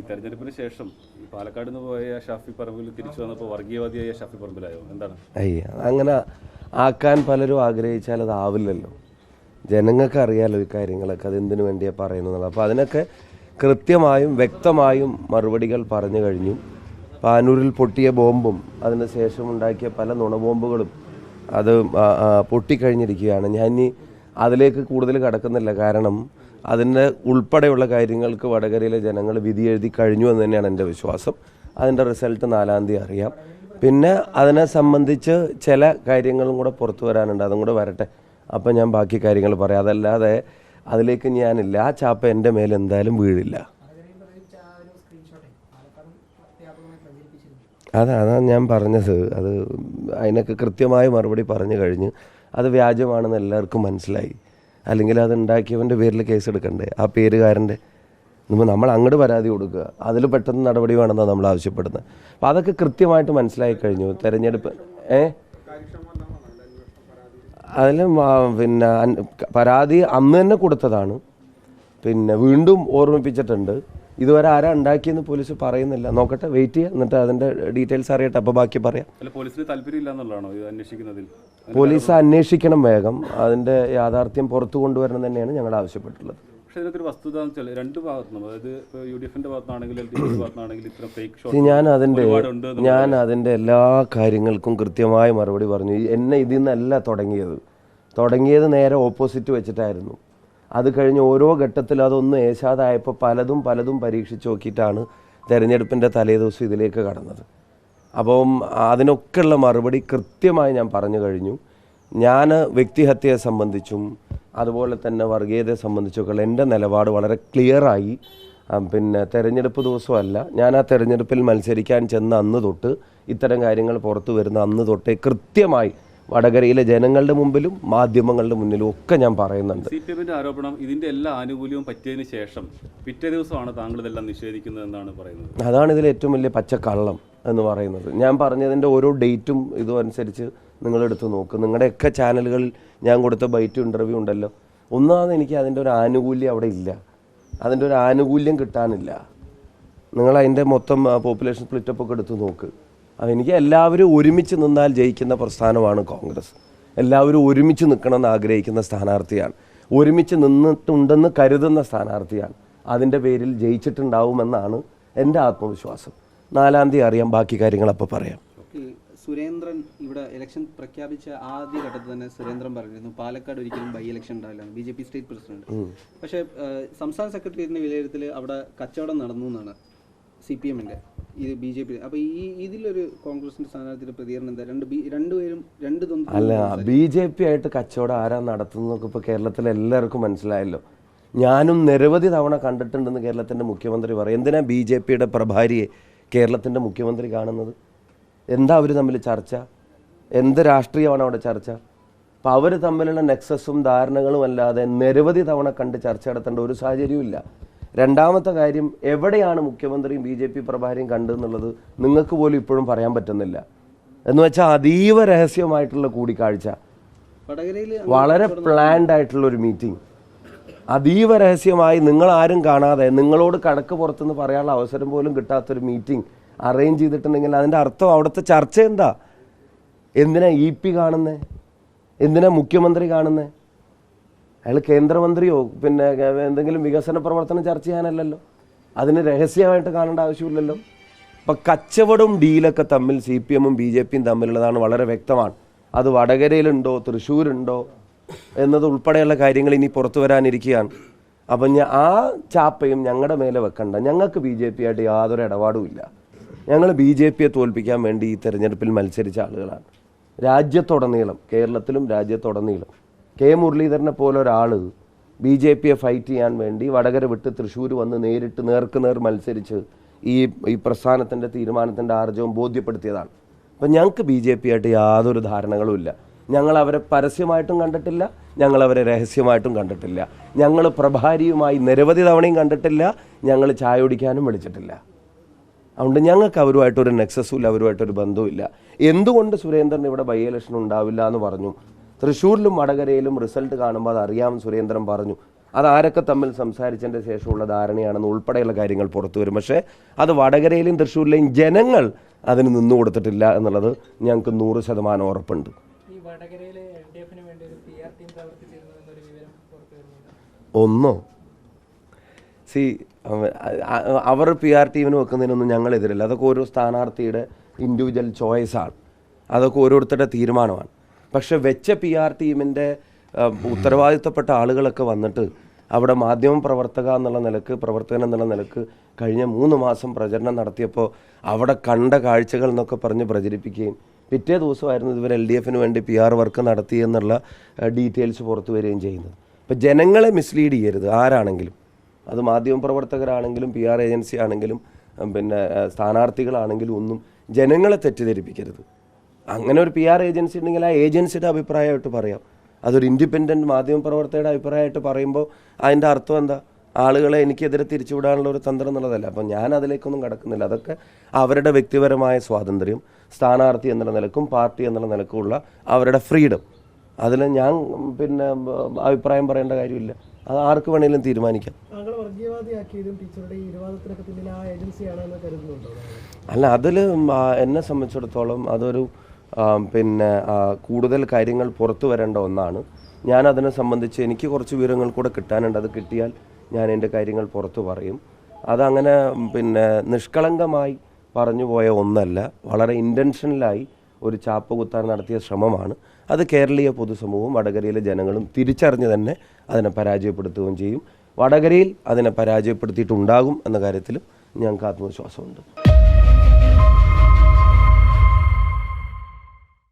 തെരഞ്ഞെടുപ്പിന് ശേഷം ഈ പാലക്കാട് നിന്ന് പോയ ഷാഫി പറമ്പിൽ തിരിച്ചു വന്നപ്പോൾ വർഗീയവാദിയായ ഷാഫി പറമ്പിലായോ എന്താണ്? അങ്ങനെ ആക്കാൻ പലരും ആഗ്രഹിച്ചാൽ അതാവില്ലല്ലോ. ജനങ്ങൾക്ക് അറിയാലോ ഈ കാര്യങ്ങളൊക്കെ, അതെന്തിനു വേണ്ടിയാണ് പറയുന്നത്. അപ്പോൾ അതിനൊക്കെ കൃത്യമായും വ്യക്തമായും മറുപടികൾ പറഞ്ഞു കഴിഞ്ഞു. പാനൂരിൽ പൊട്ടിയ ബോംബും അതിന് ശേഷം ഉണ്ടാക്കിയ പല നുണബോംബുകളും അത് പൊട്ടിക്കഴിഞ്ഞിരിക്കുകയാണ്. ഞാൻ ഇനി അതിലേക്ക് കൂടുതൽ കടക്കുന്നില്ല. കാരണം അതിൻ്റെ ഉൾപ്പെടെയുള്ള കാര്യങ്ങൾക്ക് വടകരയിലെ ജനങ്ങൾ വിധി എഴുതി കഴിഞ്ഞു എന്ന് തന്നെയാണ് എൻ്റെ വിശ്വാസം. അതിൻ്റെ റിസൾട്ട് 4-ാം തീയതി അറിയാം. പിന്നെ അതിനെ സംബന്ധിച്ച് ചില കാര്യങ്ങളും കൂടെ പുറത്തു വരാനുണ്ട്, അതും കൂടെ വരട്ടെ. അപ്പം ഞാൻ ബാക്കി കാര്യങ്ങൾ പറയാം. അതല്ലാതെ അതിലേക്ക് ഞാനില്ല. ആ ചാപ്പ എൻ്റെ മേലെ എന്തായാലും വീഴില്ല. അതാണ് ഞാൻ പറഞ്ഞത്. അത് അതിനൊക്കെ കൃത്യമായ മറുപടി പറഞ്ഞു കഴിഞ്ഞ് അത് വ്യാജമാണെന്ന് എല്ലാവർക്കും മനസ്സിലായി. അല്ലെങ്കിൽ അത് ഉണ്ടാക്കിയവൻ്റെ പേരിൽ കേസെടുക്കണ്ടേ, ആ പേരുകാരൻ്റെ. നമ്മൾ അങ്ങോട്ട് പരാതി കൊടുക്കുക, അതിൽ പെട്ടെന്ന് നടപടി വേണമെന്നാണ് നമ്മൾ ആവശ്യപ്പെടുന്നത്. അപ്പോൾ അതൊക്കെ കൃത്യമായിട്ട് മനസ്സിലായി കഴിഞ്ഞു. തെരഞ്ഞെടുപ്പ് അതിൽ പിന്നെ പരാതി അന്ന് തന്നെ കൊടുത്തതാണ്. പിന്നെ വീണ്ടും ഓർമ്മിപ്പിച്ചിട്ടുണ്ട്. ഇതുവരെ ആരാ ഉണ്ടാക്കിയെന്ന് പോലീസ് പറയുന്നില്ല. നോക്കട്ടെ, വെയിറ്റ് ചെയ്യുക, എന്നിട്ട് അതിൻ്റെ ഡീറ്റെയിൽസ് അറിയട്ടെ, അപ്പോൾ ബാക്കി പറയാം. പോലീസിന് താല്പര്യമില്ല എന്നുള്ളതാണോ ഇത് അന്വേഷിക്കുന്നതിൽ? പോലീസ് അന്വേഷിക്കണം വേഗം. അതിൻ്റെ യാഥാർത്ഥ്യം പുറത്തു കൊണ്ടുവരണം തന്നെയാണ് ഞങ്ങൾ ആവശ്യപ്പെട്ടുള്ളത്. പക്ഷേ ഇതൊക്കെ ഒരു വസ്തുത എന്ന് വെച്ചാൽ രണ്ട് ഭാഗത്തുനിന്നും, അതായത് UDFന്റെ ഭാഗത്താണെങ്കിൽ LDFന്റെ ഭാഗത്താണെങ്കിൽ ഇത്ര ഫേക്ക് ഷോട്ട് ഞാൻ അതിൻ്റെ എല്ലാ കാര്യങ്ങൾക്കും കൃത്യമായ മറുപടി പറഞ്ഞു. എന്നെ ഇതിൽ നിന്നല്ല തുടങ്ങിയത് നേരെ ഓപ്പോസിറ്റ് വെച്ചിട്ടായിരുന്നു. അത് കഴിഞ്ഞ് ഓരോ ഘട്ടത്തിൽ അതൊന്നും ഏശാതായപ്പോൾ പലതും പരീക്ഷിച്ച് നോക്കിയിട്ടാണ് തെരഞ്ഞെടുപ്പിൻ്റെ തലേദിവസം ഇതിലേക്ക് കടന്നത്. അപ്പം അതിനൊക്കെയുള്ള മറുപടി കൃത്യമായി ഞാൻ പറഞ്ഞു കഴിഞ്ഞു. ഞാൻ വ്യക്തിഹത്യയെ സംബന്ധിച്ചും അതുപോലെ തന്നെ വർഗീയതയെ സംബന്ധിച്ചൊക്കെയുള്ള എൻ്റെ നിലപാട് വളരെ ക്ലിയറായി. പിന്നെ തെരഞ്ഞെടുപ്പ് ദിവസമല്ല, ഞാൻ ആ തെരഞ്ഞെടുപ്പിൽ മത്സരിക്കാൻ ചെന്ന അന്ന് തൊട്ട് ഇത്തരം കാര്യങ്ങൾ പുറത്തു വരുന്ന അന്ന് തൊട്ടേ കൃത്യമായി വടകരയിലെ ജനങ്ങളുടെ മുമ്പിലും മാധ്യമങ്ങളുടെ മുന്നിലും ഒക്കെ ഞാൻ പറയുന്നുണ്ട്. CPMന്റെ ആരോപണം ഇതിൻ്റെ എല്ലാ ആനുകൂല്യവും പറ്റിയതിന് ശേഷം പിറ്റേ ദിവസമാണ് താങ്കൾ ഇതെല്ലാം നിഷേധിക്കുന്നത് എന്നാണ് പറയുന്നത്. അതാണ് ഇതിൽ ഏറ്റവും വലിയ പച്ചക്കള്ളം എന്ന് പറയുന്നത്. ഞാൻ പറഞ്ഞതിൻ്റെ ഓരോ ഡേറ്റും ഇതും അനുസരിച്ച് നിങ്ങളെടുത്ത് നോക്ക്. നിങ്ങളുടെയൊക്കെ ചാനലുകളിൽ ഞാൻ കൊടുത്ത ബൈറ്റ് ഇൻ്റർവ്യൂ ഉണ്ടല്ലോ. ഒന്നാമത് എനിക്ക് അതിൻ്റെ ഒരു ആനുകൂല്യം അവിടെ ഇല്ല, അതിൻ്റെ ഒരു ആനുകൂല്യം കിട്ടാനില്ല. നിങ്ങൾ അതിൻ്റെ മൊത്തം പോപ്പുലേഷൻ സ്പ്ലിറ്റപ്പ് ഒക്കെ എടുത്ത് നോക്ക്. എനിക്ക് എല്ലാവരും ഒരുമിച്ച് നിന്നാൽ ജയിക്കുന്ന പ്രസ്ഥാനമാണ് കോൺഗ്രസ്. എല്ലാവരും ഒരുമിച്ച് നിൽക്കണമെന്ന് ആഗ്രഹിക്കുന്ന സ്ഥാനാർത്ഥിയാണ്. ഒരുമിച്ച് നിന്നിട്ടുണ്ടെന്ന് കരുതുന്ന സ്ഥാനാർത്ഥിയാണ്. അതിൻ്റെ പേരിൽ ജയിച്ചിട്ടുണ്ടാവുമെന്നാണ് എൻ്റെ ആത്മവിശ്വാസം. 4-ാം തീയതി അറിയാം, ബാക്കി കാര്യങ്ങൾ അപ്പോൾ പറയാം. സുരേന്ദ്രൻ ഇവിടെ ഇലക്ഷൻ പ്രഖ്യാപിച്ച ആദ്യ ഘട്ടത്തിൽ തന്നെ സുരേന്ദ്രൻ പറഞ്ഞിരുന്നു പാലക്കാട് ഒരിക്കലും ബൈ ഇലക്ഷൻ ഉണ്ടാവില്ല, BJP സ്റ്റേറ്റ് പ്രസിഡന്റ്. പക്ഷേ സംസ്ഥാന സെക്രട്ടേറിയറ്റിന്റെ വിലയിരുത്തൽ അവിടെ കച്ചവടം നടന്നു എന്നാണ് CPMന്റെ, ഇത് BJP. അപ്പോൾ ഇതിലൊരു കോൺഗ്രസിന്റെ സ്ഥാനാർത്ഥിയുടെ പ്രതികരണം എന്താ? രണ്ടുപേരും അല്ല, BJP ആയിട്ട് കച്ചവടം ആരാ നടത്തുന്നതൊക്കെ ഇപ്പോൾ കേരളത്തിലെ എല്ലാവർക്കും മനസ്സിലായല്ലോ. ഞാനും നിരവധി തവണ കണ്ടിട്ടുണ്ടെന്ന് കേരളത്തിൻ്റെ മുഖ്യമന്ത്രി പറയും. എന്തിനാ BJPയുടെ പ്രഭാരിയെ കേരളത്തിൻ്റെ മുഖ്യമന്ത്രി കാണുന്നത്? എന്താ അവർ തമ്മിൽ ചർച്ച? എന്ത് രാഷ്ട്രീയമാണ് അവിടെ ചർച്ച? അപ്പോൾ അവർ തമ്മിലുള്ള നെക്സസും ധാരണകളും അല്ലാതെ നിരവധി തവണ കണ്ട് ചർച്ച നടത്തേണ്ട ഒരു സാഹചര്യവും. രണ്ടാമത്തെ കാര്യം, എവിടെയാണ് മുഖ്യമന്ത്രിയും BJP പ്രഭാരിയും കണ്ടെന്നുള്ളത് നിങ്ങൾക്ക് പോലും ഇപ്പോഴും പറയാൻ പറ്റുന്നില്ല. എന്ന് വെച്ചാൽ അതീവ രഹസ്യമായിട്ടുള്ള കൂടിക്കാഴ്ച, വളരെ പ്ലാൻഡ് ആയിട്ടുള്ളൊരു മീറ്റിംഗ്, അതീവ രഹസ്യമായി നിങ്ങളാരും കാണാതെ നിങ്ങളോട് കണക്ക് പുറത്തുനിന്ന് പറയാനുള്ള അവസരം പോലും കിട്ടാത്തൊരു മീറ്റിംഗ് അറേഞ്ച് ചെയ്തിട്ടുണ്ടെങ്കിൽ അതിൻ്റെ അർത്ഥം അവിടുത്തെ ചർച്ച എന്താ? എന്തിനാ EP കാണുന്നത്? എന്തിനാ മുഖ്യമന്ത്രി കാണുന്നത്? അയാൾ കേന്ദ്രമന്ത്രിയോ പിന്നെ എന്തെങ്കിലും വികസന പ്രവർത്തനം ചർച്ച ചെയ്യാനല്ലല്ലോ. അതിന് രഹസ്യമായിട്ട് കാണേണ്ട ആവശ്യമില്ലല്ലോ. അപ്പം കച്ചവടവും ഡീലൊക്കെ തമ്മിൽ CPMും BJPയും തമ്മിലുള്ളതാണ്, വളരെ വ്യക്തമാണ്. അത് വടകരയിലുണ്ടോ തൃശ്ശൂരുണ്ടോ എന്നത് ഉൾപ്പെടെയുള്ള കാര്യങ്ങൾ ഇനി പുറത്തു വരാനിരിക്കുകയാണ്. അപ്പം ആ ചാപ്പയും ഞങ്ങളുടെ മേലെ വെക്കണ്ട. ഞങ്ങൾക്ക് BJP ആയിട്ട് യാതൊരു ഇടപാടുമില്ല. ഞങ്ങൾ BJPയെ തോൽപ്പിക്കാൻ വേണ്ടി ഈ തെരഞ്ഞെടുപ്പിൽ മത്സരിച്ച ആളുകളാണ്. രാജ്യത്തുടനീളം, കേരളത്തിലും രാജ്യത്തുടനീളം മുരളീധരനെ പോലെ ഒരാൾ BJPയെ ഫൈറ്റ് ചെയ്യാൻ വേണ്ടി വടകര വിട്ട് തൃശ്ശൂർ വന്ന് നേരിട്ട് നേർക്കുനേർ മത്സരിച്ച് ഈ പ്രസ്ഥാനത്തിൻ്റെ തീരുമാനത്തിൻ്റെ ആർജവം ബോധ്യപ്പെടുത്തിയതാണ്. അപ്പം ഞങ്ങൾക്ക് BJP ആയിട്ട് യാതൊരു ധാരണകളുമില്ല. ഞങ്ങളവരെ പരസ്യമായിട്ടും കണ്ടിട്ടില്ല, ഞങ്ങളവരെ രഹസ്യമായിട്ടും കണ്ടിട്ടില്ല. ഞങ്ങൾ പ്രഭാരിയുമായി നിരവധി തവണയും കണ്ടിട്ടില്ല, ഞങ്ങൾ ചായ കുടിക്കാനും വിളിച്ചിട്ടില്ല. അതുകൊണ്ട് ഞങ്ങൾക്ക് അവരുമായിട്ടൊരു നെക്സസുമില്ല, അവരുമായിട്ടൊരു ബന്ധവുമില്ല. എന്തുകൊണ്ട് സുരേന്ദ്രൻ ഇവിടെ ബൈ ഇലക്ഷൻ ഉണ്ടാവില്ല എന്ന് പറഞ്ഞു? തൃശ്ശൂരിലും വടകരയിലും റിസൾട്ട് കാണുമ്പോൾ അത് അറിയാമെന്ന് സുരേന്ദ്രൻ പറഞ്ഞു. അത് ആരൊക്കെ തമ്മിൽ സംസാരിച്ചതിൻ്റെ ശേഷമുള്ള ധാരണയാണെന്ന് ഉൾപ്പെടെയുള്ള കാര്യങ്ങൾ പുറത്തു വരും. പക്ഷേ അത് വടകരയിലെയും തൃശ്ശൂരിലെയും ജനങ്ങൾ അതിന് നിന്നു കൊടുത്തിട്ടില്ല എന്നുള്ളത് ഞങ്ങൾക്ക് 100% ഉറപ്പുണ്ട്. ഈ വടകരയിലെ LDF-ന് വേണ്ടി ഒരു PR ടീം പ്രവർത്തിച്ചിരുന്നു എന്നൊരു വിവരം പുറത്തു വരുന്നുണ്ട്. ഒന്നോ അവർ PR ടീമിന് വെക്കുന്നതിനൊന്നും ഞങ്ങളെതിരല്ല. അതൊക്കെ ഓരോ സ്ഥാനാർത്ഥിയുടെ ഇൻഡിവിജ്വൽ ചോയ്സാണ്, അതൊക്കെ ഓരോരുത്തരുടെ തീരുമാനമാണ്. പക്ഷെ വെച്ച PR ടീമിൻ്റെ ഉത്തരവാദിത്തപ്പെട്ട ആളുകളൊക്കെ വന്നിട്ട് അവിടെ പ്രവർത്തകൻ എന്നുള്ള നിലക്ക് കഴിഞ്ഞ 3 മാസം പ്രചരണം നടത്തിയപ്പോൾ അവിടെ കണ്ട കാഴ്ചകൾ എന്നൊക്കെ പറഞ്ഞ് പ്രചരിപ്പിക്കുകയും പിറ്റേ ദിവസമായിരുന്നു ഇവർ LDF-ന് വേണ്ടി PR വർക്ക് നടത്തി എന്നുള്ള ഡീറ്റെയിൽസ് പുറത്തു വരികയും ചെയ്യുന്നത്. അപ്പോൾ ജനങ്ങളെ മിസ്ലീഡ് ചെയ്യരുത് ആരാണെങ്കിലും, അത് മാധ്യമപ്രവർത്തകരാണെങ്കിലും PR ഏജൻസി ആണെങ്കിലും പിന്നെ സ്ഥാനാർത്ഥികളാണെങ്കിലും ഒന്നും ജനങ്ങളെ തെറ്റിദ്ധരിപ്പിക്കരുത്. അങ്ങനെ ഒരു PR ഏജൻസി ഉണ്ടെങ്കിൽ ആ ഏജൻസിയുടെ അഭിപ്രായമായിട്ട് പറയാം. അതൊരു ഇൻഡിപെൻഡൻറ്റ് മാധ്യമപ്രവർത്തകരുടെ അഭിപ്രായമായിട്ട് പറയുമ്പോൾ അതിൻ്റെ അർത്ഥം എന്താ? ആളുകളെ എനിക്കെതിരെ തിരിച്ചുവിടാനുള്ള ഒരു തന്ത്രം എന്നുള്ളതല്ല. അപ്പം ഞാൻ അതിലേക്കൊന്നും കടക്കുന്നില്ല. അതൊക്കെ അവരുടെ വ്യക്തിപരമായ സ്വാതന്ത്ര്യം, സ്ഥാനാർത്ഥി എന്നുള്ള നിലക്കും പാർട്ടി എന്നുള്ള നിലക്കുമുള്ള അവരുടെ ഫ്രീഡം. അതിൽ ഞാൻ പിന്നെ അഭിപ്രായം പറയേണ്ട കാര്യമില്ല. അത് ആർക്ക് വേണമെങ്കിലും തീരുമാനിക്കാം. അല്ല, അതിൽ എന്നെ സംബന്ധിച്ചിടത്തോളം അതൊരു പിന്നെ കൂടുതൽ കാര്യങ്ങൾ പുറത്തു വരേണ്ട ഒന്നാണ്. ഞാൻ അതിനെ സംബന്ധിച്ച് എനിക്ക് കുറച്ച് വിവരങ്ങൾ കൂടെ കിട്ടാനുണ്ട്. അത് കിട്ടിയാൽ ഞാൻ എൻ്റെ കാര്യങ്ങൾ പുറത്തു പറയും. അതങ്ങനെ പിന്നെ നിഷ്കളങ്കമായി പറഞ്ഞു പോയ ഒന്നല്ല, വളരെ ഇൻറ്റൻഷനലായി ഒരു ചാപ്പ് കുത്താൻ നടത്തിയ ശ്രമമാണ്. അത് കേരളീയ പൊതുസമൂഹവും വടകരയിലെ ജനങ്ങളും തിരിച്ചറിഞ്ഞ് തന്നെ അതിനെ പരാജയപ്പെടുത്തുകയും ചെയ്യും. വടകരയിൽ അതിനെ പരാജയപ്പെടുത്തിയിട്ടുണ്ടാകും എന്ന കാര്യത്തിലും ഞങ്ങൾക്ക് ആത്മവിശ്വാസമുണ്ട്.